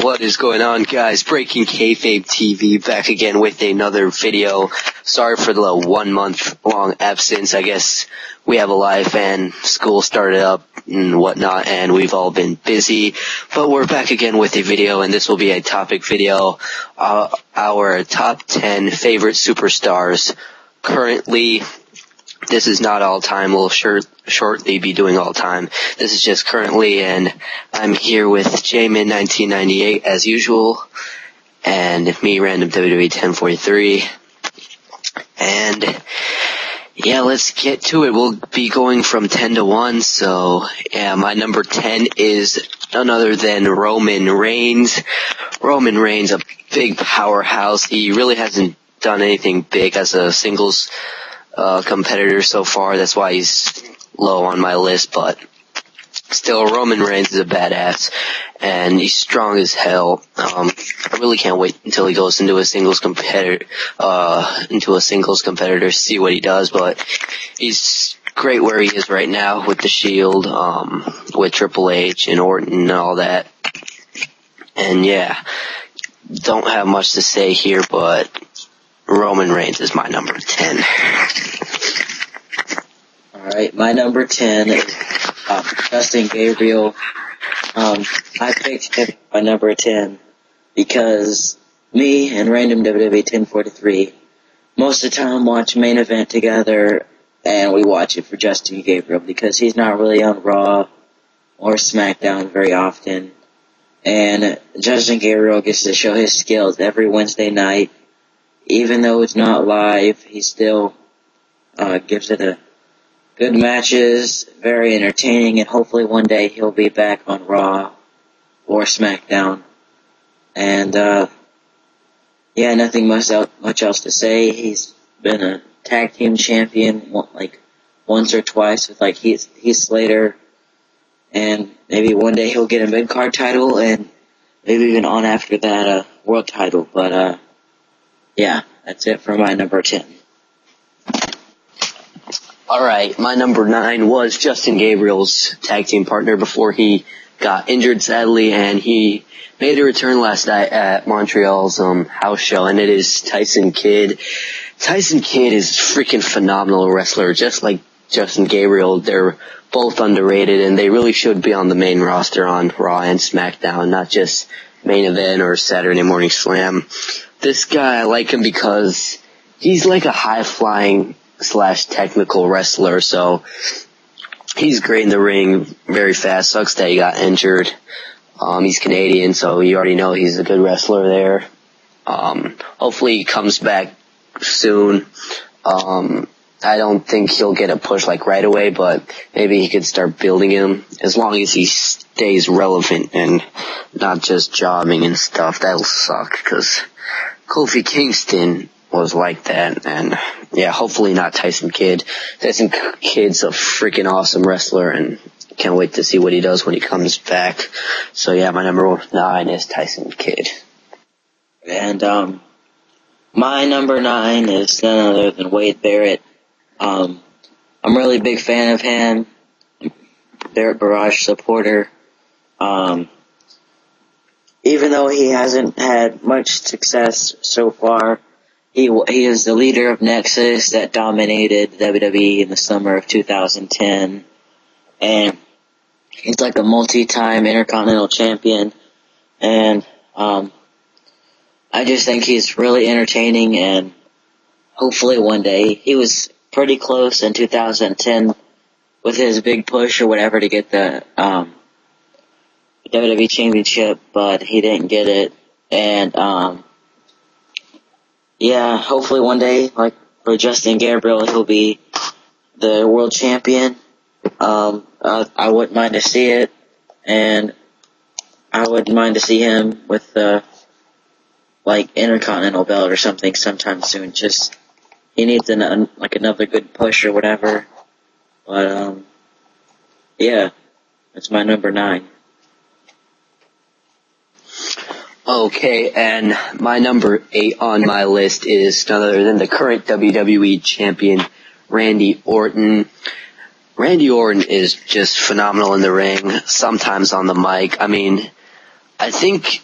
What is going on, guys? BreakingKayfabeTV back again with another video. Sorry for the 1 month long absence. I guess we have a life and school started up and whatnot, and we've all been busy. But we're back again with a video, and this will be a topic video. Our top 10 favorite superstars currently. This is not all time. We'll shortly be doing all time. This is just currently, and I'm here with Jamin1998 as usual, and me, Random WWE 1043. And yeah, let's get to it. We'll be going from 10 to 1. So yeah, my number 10 is none other than Roman Reigns. Roman Reigns, a big powerhouse. He really hasn't done anything big as a singles competitor so far. That's why he's low on my list, but still, Roman Reigns is a badass, and he's strong as hell. I really can't wait until he goes into a singles competitor, to see what he does, but he's great where he is right now with the Shield, with Triple H and Orton and all that. And yeah, don't have much to say here, but Roman Reigns is my number 10. Alright, my number 10 is Justin Gabriel. I picked him my number 10 because me and Random WWE 1043 most of the time watch Main Event together, and we watch it for Justin Gabriel because he's not really on Raw or SmackDown very often. And Justin Gabriel gets to show his skills every Wednesday night. Even though it's not live, he still gives it a good matches, very entertaining, and hopefully one day he'll be back on Raw or SmackDown. And yeah, nothing much else to say. He's been a tag team champion like once or twice with like Heath Slater, and maybe one day he'll get a mid-card title, and maybe even on after that world title. But yeah, that's it for my number 10. Alright, my number 9 was Justin Gabriel's tag team partner before he got injured, sadly, and he made a return last night at Montreal's house show, and it is Tyson Kidd. Tyson Kidd is a freaking phenomenal wrestler, just like Justin Gabriel. They're both underrated, and they really should be on the main roster on Raw and SmackDown, not just Main Event or Saturday Morning Slam. This guy, I like him because he's like a high-flying / technical wrestler, so he's great in the ring, very fast. Sucks that he got injured. He's Canadian, so you already know he's a good wrestler there. Hopefully he comes back soon. I don't think he'll get a push like right away, but maybe he could start building him as long as he stays relevant and not just jobbing and stuff. That'll suck, because Kofi Kingston was like that, and yeah, hopefully not Tyson Kidd. Tyson Kidd's a freaking awesome wrestler, and can't wait to see what he does when he comes back. So yeah, my number 9 is Tyson Kidd. And my number 9 is none other than Wade Barrett. I'm a really big fan of him. Barrett Barrage supporter. Even though he hasn't had much success so far, he is the leader of Nexus that dominated WWE in the summer of 2010. And he's like a multi-time Intercontinental Champion. And I just think he's really entertaining, and hopefully one day, he was pretty close in 2010 with his big push or whatever to get the WWE Championship, but he didn't get it. And yeah, hopefully one day, like for Justin Gabriel, he'll be the world champion. I wouldn't mind to see it, and I wouldn't mind to see him with the like Intercontinental belt or something sometime soon. Just he needs another good push or whatever. But yeah, that's my number 9. Okay, and my number 8 on my list is none other than the current WWE champion, Randy Orton. Randy Orton is just phenomenal in the ring, sometimes on the mic. I mean, I think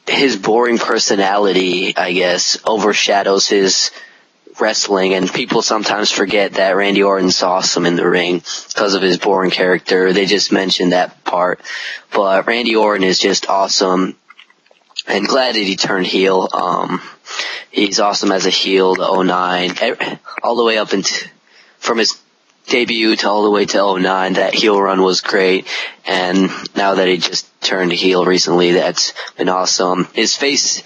his boring personality, I guess, overshadows his wrestling, and people sometimes forget that Randy Orton's awesome in the ring because of his boring character. They just mention that part. But Randy Orton is just awesome, and glad that he turned heel. He's awesome as a heel, the 09, all the way up from his debut to all the way to 09. That heel run was great, and now that he just turned heel recently, that's been awesome. His face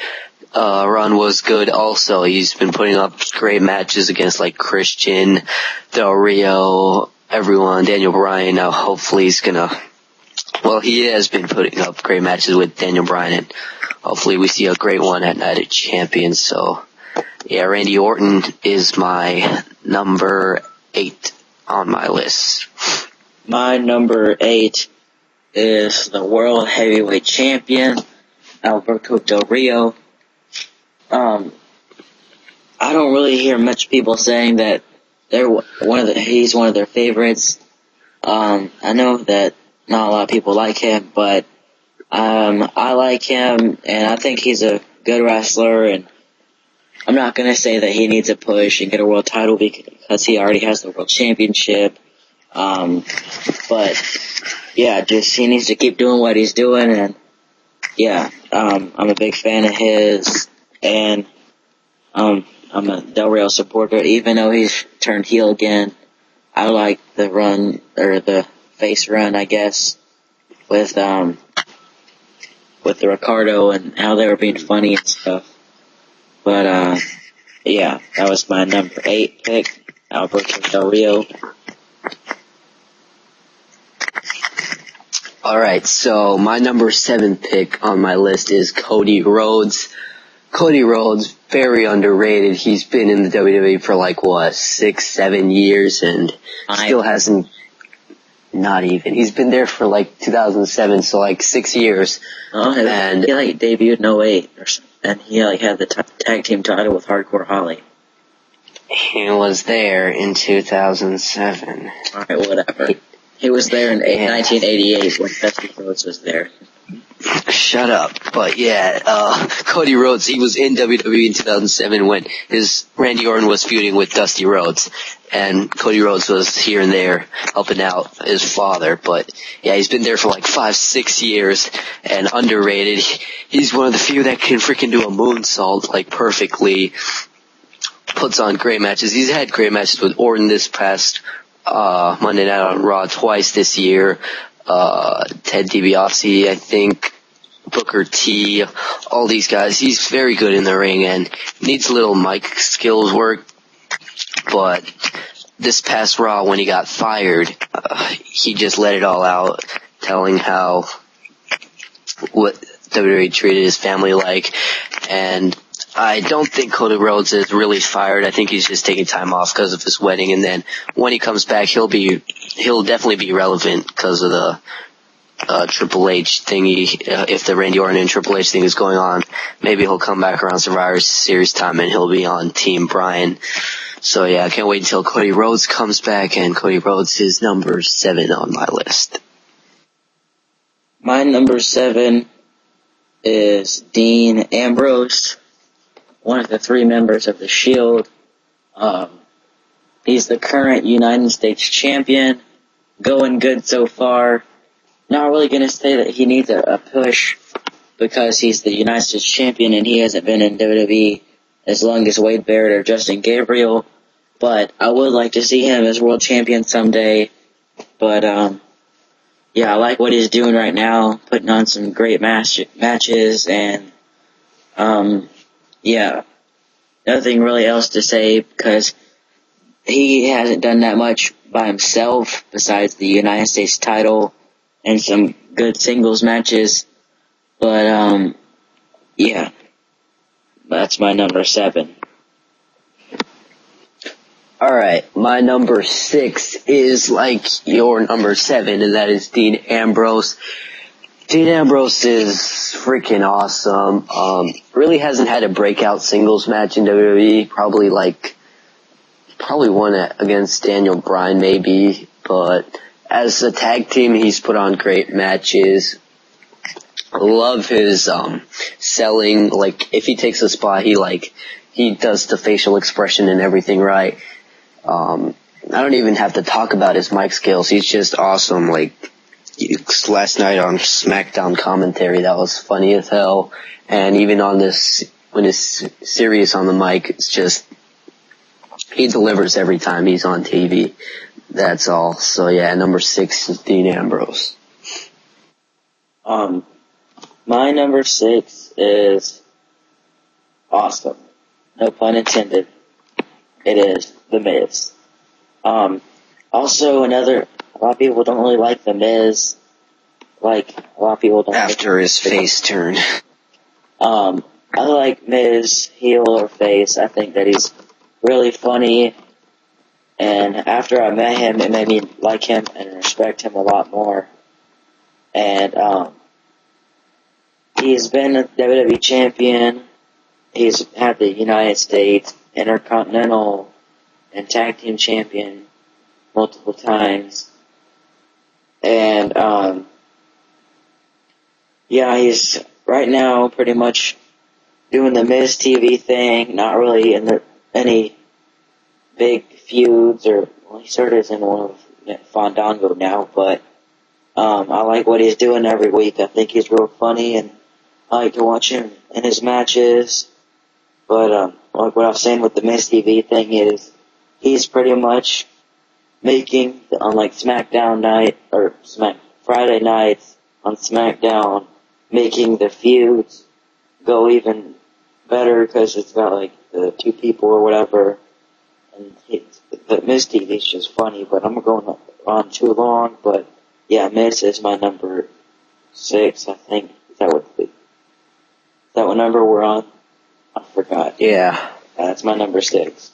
run was good also. He's been putting up great matches against like Christian, Del Rio, everyone, Daniel Bryan. Now hopefully he has been putting up great matches with Daniel Bryan, and hopefully we see a great one at Night of Champions. So yeah, Randy Orton is my number 8 on my list. My number 8 is the World Heavyweight Champion, Alberto Del Rio. I don't really hear much people saying that he's one of their favorites. I know that not a lot of people like him, but I like him, and I think he's a good wrestler, and I'm not going to say that he needs a push and get a world title because he already has the world championship. But yeah, he needs to keep doing what he's doing, and yeah, I'm a big fan of his, and I'm a Del Rio supporter. Even though he's turned heel again, I like the run, or the face run, I guess, with the Ricardo and how they were being funny and stuff. But yeah, that was my number 8 pick, Alberto Del Rio. Alright, so my number 7 pick on my list is Cody Rhodes. Cody Rhodes, very underrated. He's been in the WWE for 6-7 years, and still hasn't, not even. He's been there for 2007, so 6 years. Oh, and he debuted in 08 or something, and he had the tag team title with Hardcore Holly. He was there in 2007. Alright, whatever. He was there in 1988 when Dusty Rhodes was there. Shut up. But yeah, Cody Rhodes, he was in WWE in 2007 when Randy Orton was feuding with Dusty Rhodes. And Cody Rhodes was here and there helping out his father. But yeah, he's been there for 5-6 years and underrated. He's one of the few that can freaking do a moonsault perfectly. Puts on great matches. He's had great matches with Orton this past Monday Night on Raw twice this year. Ted DiBiase, I think, Booker T, all these guys. He's very good in the ring and needs a little mic skills work. But this past Raw, when he got fired, he just let it all out, telling what WWE treated his family like. And I don't think Cody Rhodes is really fired. I think he's just taking time off because of his wedding, and then when he comes back, he'll definitely be relevant because of the Triple H thingy. If the Randy Orton and Triple H thing is going on, maybe he'll come back around Survivor Series time and he'll be on Team Bryan. So yeah, I can't wait until Cody Rhodes comes back, and Cody Rhodes is number 7 on my list. My number 7 is Dean Ambrose, one of the 3 members of the Shield. He's the current United States champion, going good so far. Not really going to say that he needs a push because he's the United States champion and he hasn't been in WWE as long as Wade Barrett or Justin Gabriel. But I would like to see him as world champion someday. But yeah, I like what he's doing right now, putting on some great matches, and yeah, nothing really else to say because he hasn't done that much by himself besides the United States title and some good singles matches. But yeah, that's my number 7. Alright, my number 6 is like your number 7, and that is Dean Ambrose. Dean Ambrose is freaking awesome. Really hasn't had a breakout singles match in WWE. Probably won it against Daniel Bryan maybe, but as a tag team, he's put on great matches. love his selling. Like, if he takes a spot, he does the facial expression and everything right. I don't even have to talk about his mic skills. He's just awesome. Like, last night on SmackDown commentary, that was funny as hell. And even on this, when it's serious on the mic, it's just, he delivers every time he's on TV. That's all. So yeah, number 6 is Dean Ambrose. My number 6 is awesome. No pun intended. It is The Miz. Also a lot of people don't really like The Miz. Like, a lot of people don't After his face turn. I like Miz, heel or face. I think that he's really funny. And after I met him, it made me like him and respect him a lot more. And, he's been a WWE champion. He's had the United States Intercontinental and Tag Team champion multiple times. And, yeah, he's right now pretty much doing the Miz TV thing, not really in any big feuds, or, well, he sort of is in one of Fandango now, but I like what he's doing every week. I think he's real funny, and I like to watch him in his matches. But like what I was saying with the Miz TV thing is, he's pretty much making, on like SmackDown night, or Friday nights on SmackDown, making the feuds go even better, because it's got like the 2 people or whatever. And the Miz TV is just funny, but I'm going on too long. But yeah, Miz is my number 6, I think. Is that what number we're on? I forgot. Yeah. That's my number 6.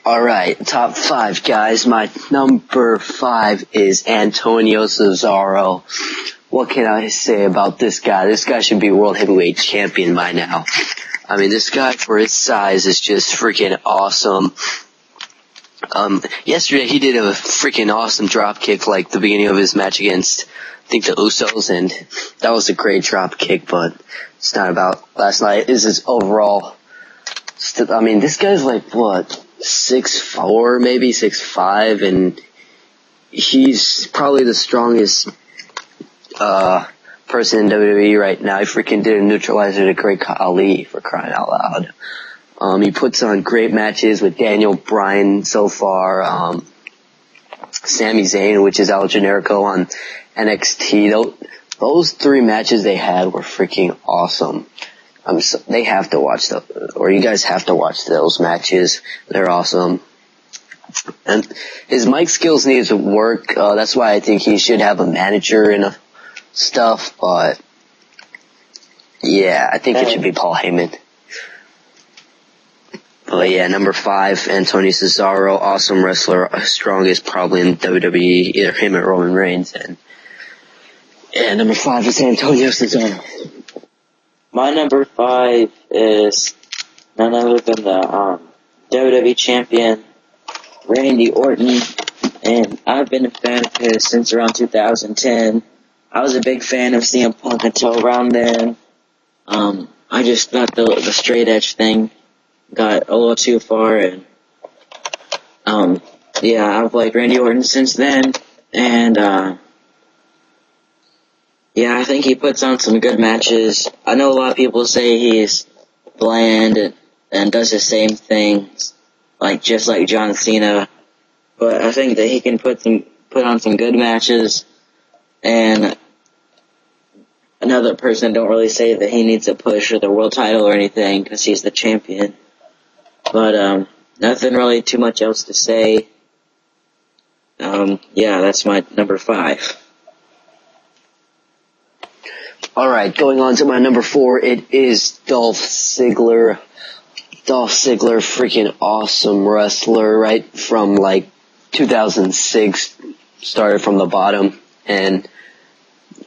Alright, top 5, guys. My number 5 is Antonio Cesaro. What can I say about this guy? This guy should be World Heavyweight Champion by now. I mean, this guy, for his size, is just freaking awesome. Yesterday he did a freaking awesome drop kick, like the beginning of his match against, I think, the Usos, and that was a great drop kick, but it's not about last night. This is overall, I mean, this guy's like, what, 6'4", maybe 6'5", and he's probably the strongest, person in WWE right now. He freaking did a neutralizer to Great Ali, for crying out loud. He puts on great matches with Daniel Bryan so far, Sami Zayn, which is El Generico on NXT. Those 3 matches they had were freaking awesome. They have to watch or you guys have to watch those matches. They're awesome. And his mic skills need to work. That's why I think he should have a manager and stuff, but yeah, I think it should be Paul Heyman. But yeah, number 5, Antonio Cesaro, awesome wrestler, strongest probably in WWE, either him or Roman Reigns. And yeah, number 5 is Antonio Cesaro. My number 5 is none other than the WWE champion, Randy Orton, and I've been a fan of his since around 2010. I was a big fan of CM Punk until around then. I just thought the straight edge thing got a little too far, and yeah, I've liked Randy Orton since then, and yeah, I think he puts on some good matches. I know a lot of people say he's bland and does the same things, just like John Cena, but I think that he can put on some good matches. And another person don't really say that he needs a push or the world title or anything, because he's the champion. But nothing really too much else to say. Yeah, that's my number 5. Alright, going on to my number 4, it is Dolph Ziggler. Dolph Ziggler, freaking awesome wrestler, right from 2006, started from the bottom, and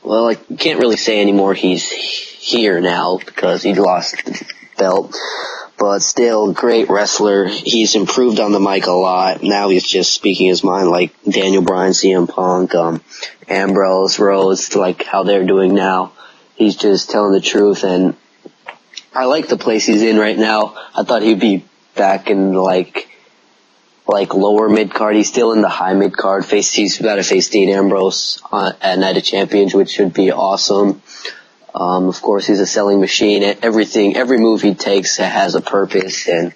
well, I can't really say anymore he's here now because he lost the belt. but still great wrestler. He's improved on the mic a lot. Now he's just speaking his mind, like Daniel Bryan, CM Punk, Ambrose, Rhodes, like how they're doing now. He's just telling the truth, and I like the place he's in right now. I thought he'd be back in like lower mid card. He's still in the high mid card. He's got to face Dean Ambrose at Night of Champions, which should be awesome. Of course, he's a selling machine. Every move he takes has a purpose, and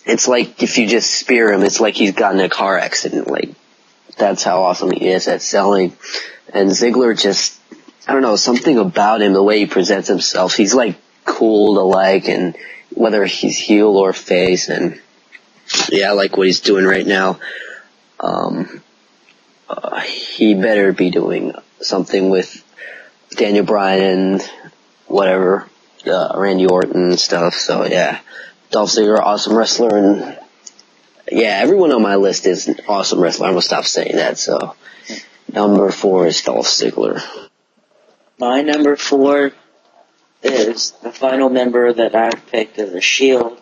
it's like if you just spear him, it's like he's gotten in a car accident. Like, that's how awesome he is at selling. And Ziggler just, I don't know, something about him, the way he presents himself. He's like cool to like, and whether he's heel or face, and yeah, I like what he's doing right now. He better be doing something with Daniel Bryan and whatever, Randy Orton and stuff. So yeah, Dolph Ziggler, awesome wrestler, and yeah, everyone on my list is an awesome wrestler. I'm gonna stop saying that. So number 4 is Dolph Ziggler. My number 4 is the final member that I've picked as a Shield.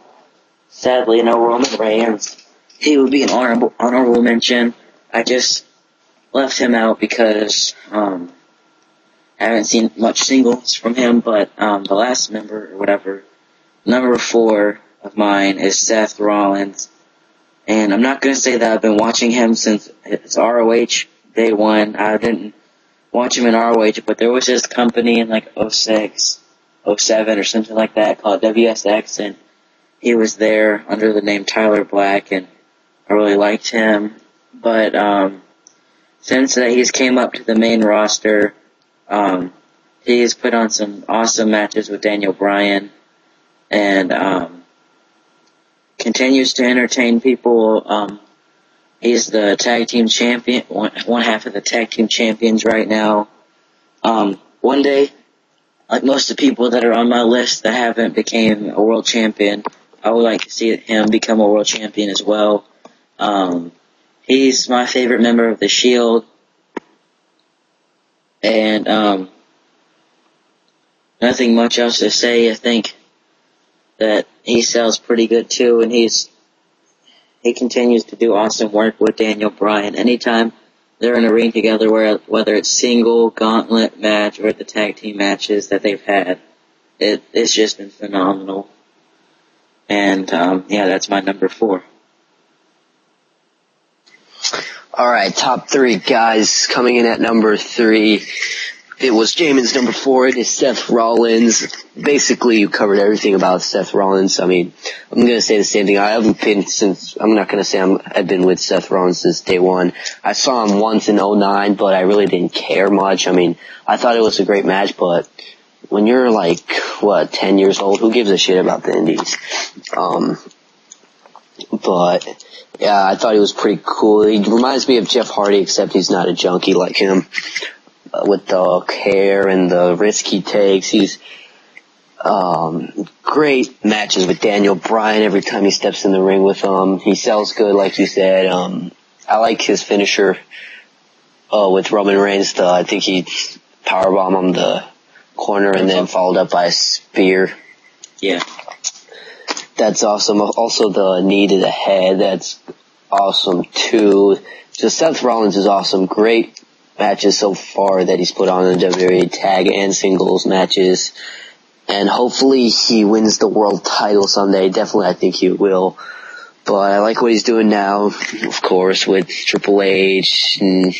Sadly, no Roman Reigns. He would be an honorable mention. I just left him out because I haven't seen much singles from him, but the last member, or whatever, number 4 of mine is Seth Rollins. And I'm not going to say that I've been watching him since it's ROH day one. I didn't watch him in ROH, but there was this company in like 06, 07 or something like that called WSX, and he was there under the name Tyler Black, and I really liked him. But since he's came up to the main roster, he's put on some awesome matches with Daniel Bryan, and continues to entertain people. He's the tag team champion, one half of the tag team champions right now. One day, like most of the people that are on my list that haven't became a world champion, I would like to see him become a world champion as well. He's my favorite member of the Shield. And nothing much else to say. I think that he sells pretty good too, and he continues to do awesome work with Daniel Bryan. Anytime they're in a ring together, whether it's single, gauntlet match, or the tag team matches that they've had, it's just been phenomenal. And yeah, that's my number 4. Alright, top 3 guys. Coming in at number 3, it was Jamin's number 4. It is Seth Rollins. Basically, you covered everything about Seth Rollins. I mean, I'm going to say the same thing. I'm not going to say I've been with Seth Rollins since day one. I saw him once in 2009, but I really didn't care much. I mean, I thought it was a great match, but when you're like, 10 years old, who gives a shit about the indies? But yeah, I thought he was pretty cool. He reminds me of Jeff Hardy, except he's not a junkie like him. With the hair and the risk he takes, he's great matches with Daniel Bryan every time he steps in the ring with him. He sells good, like you said. I like his finisher with Roman Reigns. I think he powerbomb him the corner and then followed up by a spear. Yeah. That's awesome. Also the knee to the head, that's awesome too. Just Seth Rollins is awesome. Great matches so far that he's put on in the WWE tag and singles matches. And hopefully he wins the world title someday. Definitely I think he will. But I like what he's doing now, of course, with Triple H and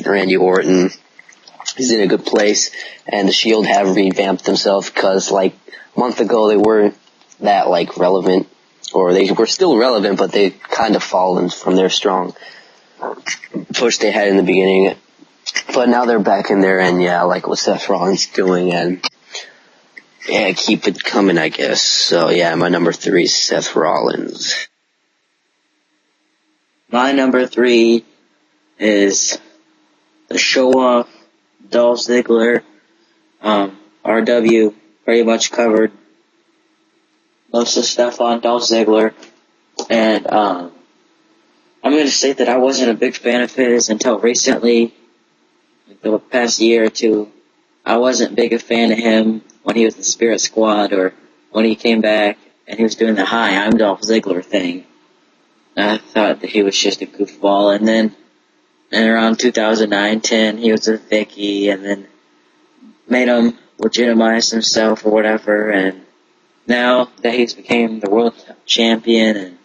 Randy Orton. He's in a good place. And the Shield have revamped themselves because like a month ago they weren't that like relevant, or they were still relevant, but they kind of fallen from their strong push they had in the beginning. But now they're back in there, and yeah, I like what Seth Rollins doing, and yeah, keep it coming, I guess. So yeah, my number 3 is Seth Rollins. My number 3 is the show-off Dolph Ziggler. RW pretty much covered most of the stuff on Dolph Ziggler, and I'm going to say that I wasn't a big fan of his until recently. The past year or two, I wasn't big a fan of him when he was in Spirit Squad or when he came back and he was doing the "Hi, I'm Dolph Ziggler" thing. I thought that he was just a goofball. And then in around 2009-10, he was with Vicky, and then made him legitimize himself or whatever. And now that he's became the world champion and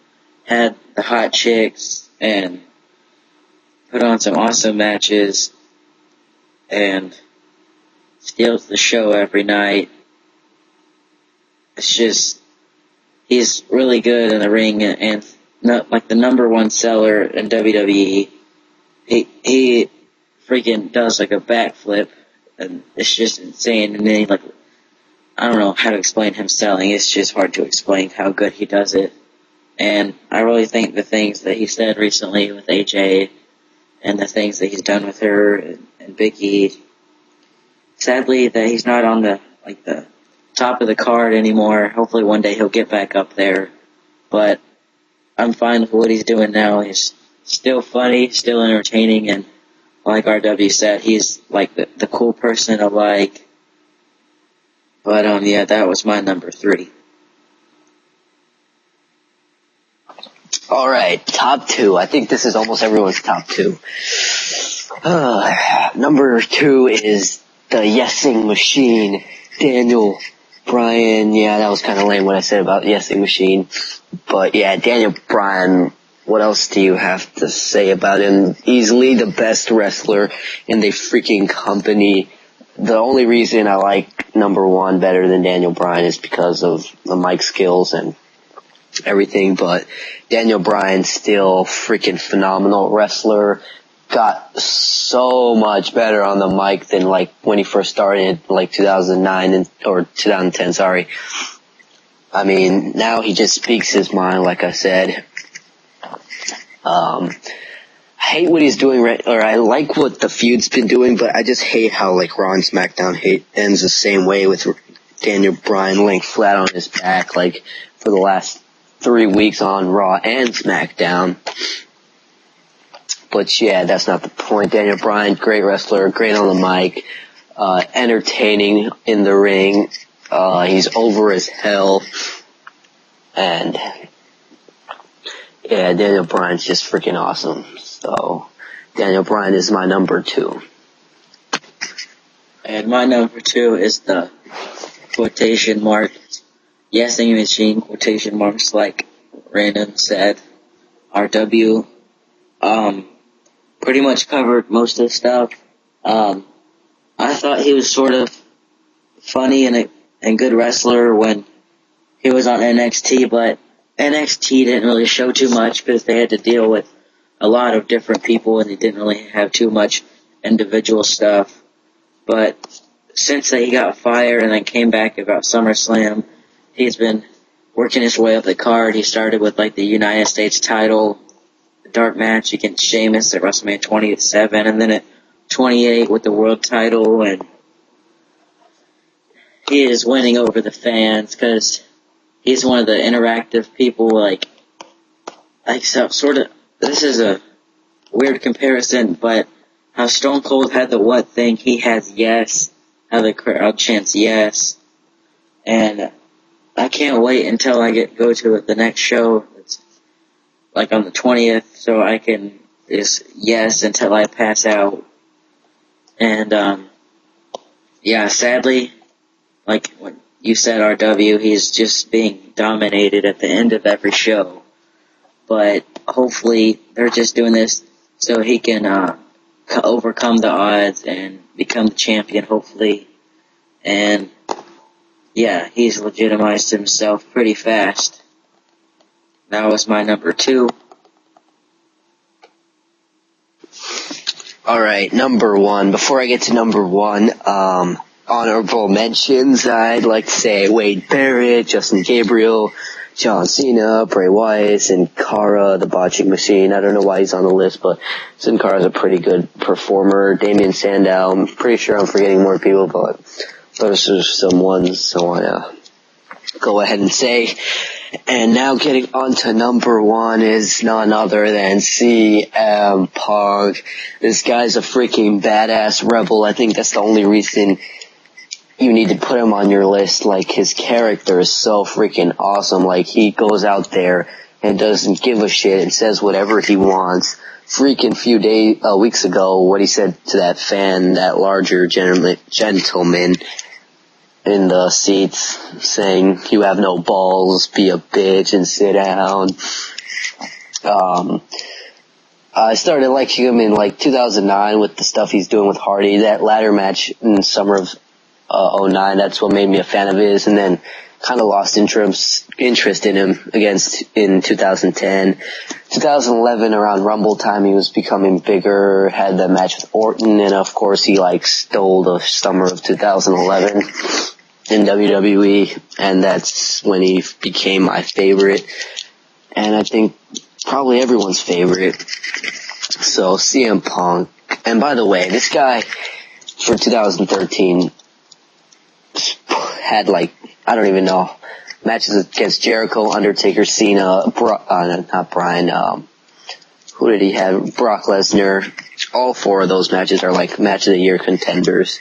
had the hot chicks and put on some awesome matches and steals the show every night, it's just, he's really good in the ring and not like the number one seller in WWE. He freaking does like a backflip, and it's just insane. And then I don't know how to explain him selling. It's just hard to explain how good he does it. And I really think the things that he said recently with AJ and the things that he's done with her and Vicky, sadly that he's not on the top of the card anymore. Hopefully one day he'll get back up there. But I'm fine with what he's doing now. He's still funny, still entertaining, and like RW said, he's like the cool person to like. But yeah, that was my number 3. Alright, top 2. I think this is almost everyone's top 2. Number 2 is the Yesing Machine, Daniel Bryan. Yeah, that was kind of lame what I said about Yesing Machine. But yeah, Daniel Bryan, what else do you have to say about him? Easily the best wrestler in the freaking company. The only reason I like number 1 better than Daniel Bryan is because of the mic skills and everything, but Daniel Bryan's still freaking phenomenal wrestler. Got so much better on the mic than like when he first started, like 2009 or 2010, sorry. I mean, now he just speaks his mind, like I said. I hate what he's doing or I like what the feud's been doing, but I just hate how like Raw and SmackDown ends the same way with Daniel Bryan laying flat on his back, like for the last 3 weeks on Raw and SmackDown. But yeah, that's not the point. Daniel Bryan, great wrestler, great on the mic, entertaining in the ring. He's over as hell. And yeah, Daniel Bryan's just freaking awesome. So Daniel Bryan is my number 2. And my number 2 is the quotation marks Yesing Machine, quotation marks, like Random said. RW pretty much covered most of the stuff. I thought he was sort of funny and good wrestler when he was on NXT, but NXT didn't really show too much because they had to deal with a lot of different people and they didn't really have too much individual stuff. But since he got fired and then came back about SummerSlam, he's been working his way up the card. He started with like the United States title, the dark match against Sheamus at WrestleMania 27, and then at 28 with the world title, and he is winning over the fans because he's one of the interactive people, like so, sort of, this is a weird comparison, but how Stone Cold had the what thing, he has yes, how the crowd chants yes, and I can't wait until I go to the next show. It's like on the 20th, so I can just yes until I pass out. And yeah, sadly, like when you said, RW, he's just being dominated at the end of every show. But hopefully they're just doing this so he can overcome the odds and become the champion, hopefully. And yeah, he's legitimized himself pretty fast. That was my number 2. Alright, number 1. Before I get to number 1, honorable mentions, I'd like to say Wade Barrett, Justin Gabriel, John Cena, Bray Wyatt, Sin Cara, the Botching Machine. I don't know why he's on the list, but Sin Cara's a pretty good performer. Damian Sandow, I'm pretty sure I'm forgetting more people, but those are some ones I want to go ahead and say. And now getting on to number 1 is none other than CM Punk. This guy's a freaking badass rebel. I think that's the only reason you need to put him on your list. Like, his character is so freaking awesome. Like, he goes out there and doesn't give a shit and says whatever he wants. Freaking weeks ago, what he said to that fan, that larger gentleman in the seats, saying, "You have no balls, be a bitch and sit down." I started liking him in like 2009 with the stuff he's doing with Hardy. That ladder match in the summer of 09, that's what made me a fan of his, and then kind of lost interest in him in 2010. 2011, around Rumble time, he was becoming bigger, had that match with Orton, and of course he stole the summer of 2011 in WWE, and that's when he became my favorite, and I think probably everyone's favorite. So CM Punk, and by the way, this guy for 2013 had I don't even know, matches against Jericho, Undertaker, Cena, not Bryan, who did he have? Brock Lesnar. All 4 of those matches are match of the year contenders.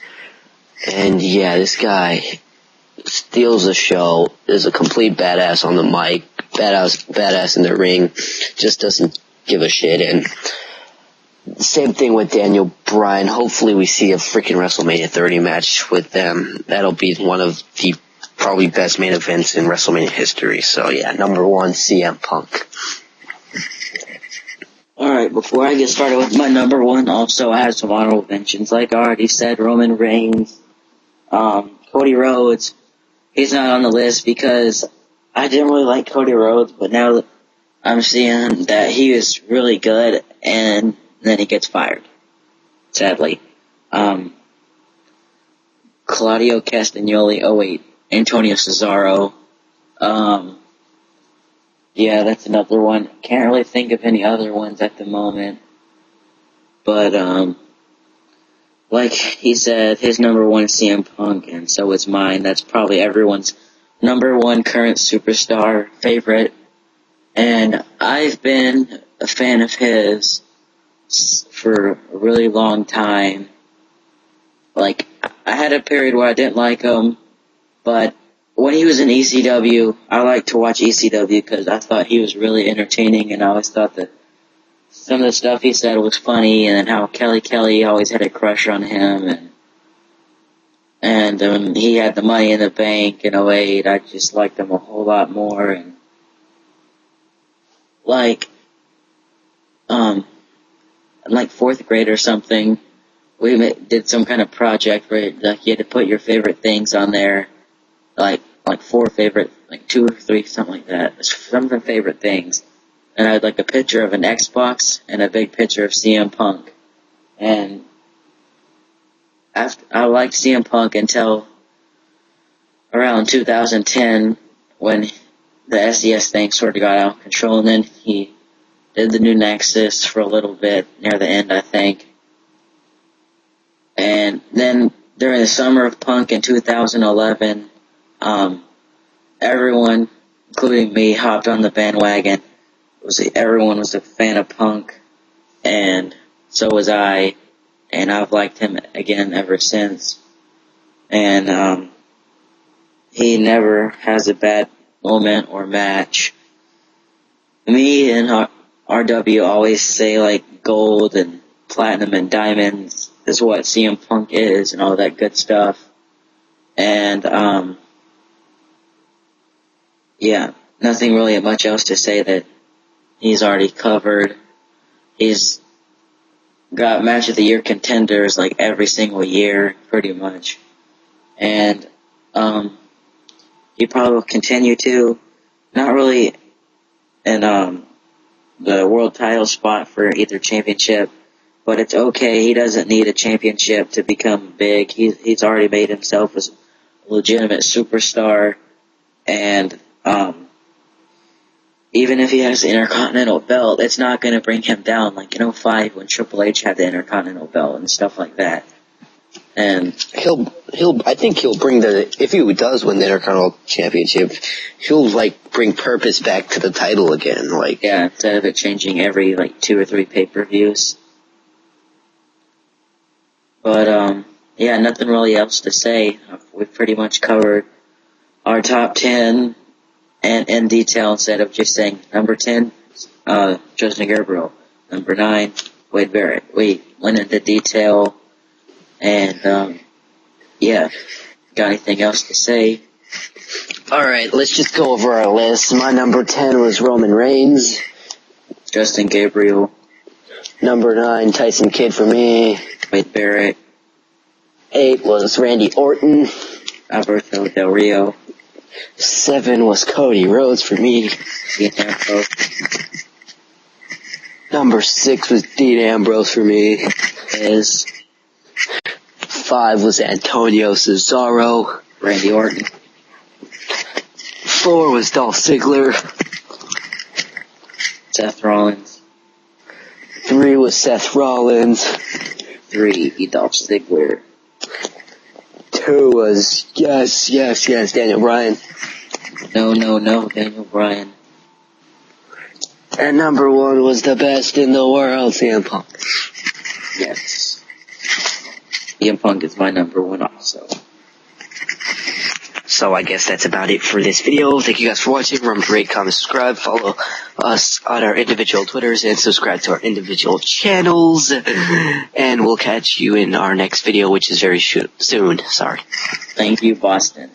And yeah, this guy steals the show, is a complete badass on the mic, badass in the ring, just doesn't give a shit. And same thing with Daniel Bryan. Hopefully we see a freaking WrestleMania 30 match with them. That'll be one of the probably best main events in WrestleMania history. So yeah, number 1, CM Punk. Alright, before I get started with my number 1, also I have some honorable mentions. Like I already said, Roman Reigns, Cody Rhodes. He's not on the list because I didn't really like Cody Rhodes, but now I'm seeing that he is really good, and then he gets fired, sadly. Claudio Castagnoli, Antonio Cesaro. Yeah, that's another one. Can't really think of any other ones at the moment. But, like he said, his number 1 is CM Punk, and so is mine. That's probably everyone's number 1 current superstar favorite. And I've been a fan of his for a really long time. I had a period where I didn't like him, but when he was in ECW, I liked to watch ECW because I thought he was really entertaining, and I always thought that some of the stuff he said was funny, and then how Kelly always had a crush on him, and he had the Money in the Bank in '08. I just liked him a whole lot more, and in 4th grade or something, we did some kind of project where you had to put your favorite things on there, like 4 favorite, 2 or 3, something like that. Some of the favorite things. And I had a picture of an Xbox and a big picture of CM Punk. And I liked CM Punk until around 2010 when the SES thing sort of got out of control, and then he did the new Nexus for a little bit near the end, I think. And then during the summer of Punk in 2011, everyone, including me, hopped on the bandwagon. Everyone was a fan of Punk, and so was I, and I've liked him again ever since. And he never has a bad moment or match. Me and RW always say gold and platinum and diamonds is what CM Punk is and all that good stuff. And yeah, nothing really much else to say that he's already covered. He's got match of the year contenders every single year, pretty much. And he probably will continue to. Not really in the world title spot for either championship, but it's okay. He doesn't need a championship to become big. He's already made himself a legitimate superstar, and even if he has the Intercontinental belt, it's not going to bring him down like in '05 when Triple H had the Intercontinental belt and stuff like that. And I think he'll bring if he does win the Intercontinental Championship, he'll bring purpose back to the title again. Yeah, instead of it changing every 2 or 3 pay-per-views. But yeah, nothing really else to say. We've pretty much covered our top 10 and in detail instead of just saying number 10, Justin Gabriel. Number 9, Wade Barrett. We went into detail and, yeah. Got anything else to say? Alright, let's just go over our list. My number 10 was Roman Reigns. Justin Gabriel. Number 9, Tyson Kidd for me. Wade Barrett. 8 was Randy Orton. Alberto Del Rio. 7 was Cody Rhodes for me. Dean Ambrose. Number 6 was Dean Ambrose for me. 5 was Antonio Cesaro. Randy Orton. 4 was Dolph Ziggler. Seth Rollins. 3 was Seth Rollins. 3, Dolph Ziggler. 2 was, yes, Daniel Bryan. No, Daniel Bryan. And number 1 was the best in the world, CM Punk. Yes. CM Punk is my number 1 also. So I guess that's about it for this video. Thank you guys for watching. Remember to rate, comment, subscribe, follow us on our individual Twitters, and subscribe to our individual channels. And we'll catch you in our next video, which is very soon. Sorry. Thank you, Boston.